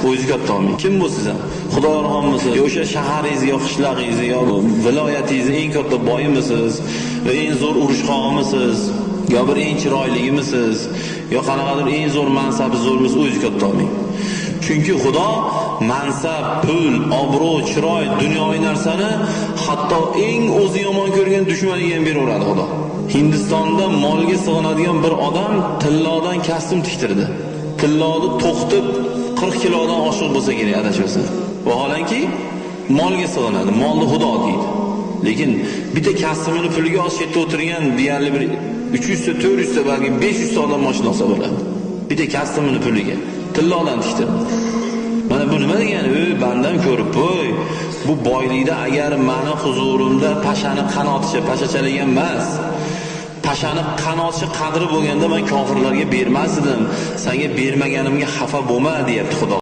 o'zi katta olmang. Kim bo'lsiz ham? Xudoyorxonmisiz? Yo o'sha shaharingiz, yo qishlog'ingiz, yo viloyatingiz eng katta boyimisiz? Yo eng zo'r urushqog'imisiz? Yo bir eng chiroyligimisiz? Yo qanaqadir eng zo'r mansabi zo'rmisiz? O'zi katta olmang. Chunki Xudo mansab, pul, obro', chiroy, dunyoviy narsani hatto eng o'zi yomon ko'rgan dushmaniga ham beraveradi Xudo. Hindistonda molga sig'inadigan bir odam tillodan kostyum tiktirdi. Tilloni to'qitib 40 kilodan oshiq bo'lsa kerak adashmasa. Vaholanki molga sig'inadi, molni Xudo deydi. Lekin bitta kostyumini puliga olib chetda o'tirgan deyarli bir 300 ta, 400 ta, balki 500 ta odam mashina olsa bo'ladi. Bitta kostyumini puliga tillodan tiktirdi. Mana bu nima degani? Bandam ko'rib qo'y. Bu boylikda agar meni huzurimda pashani qanoticha, pashachalik emas. Pashani qanoticha qadri bo'lganda men kofirlarga bermasdim. Senga bermaganimga xafa bo'lma, deyapti Xudo.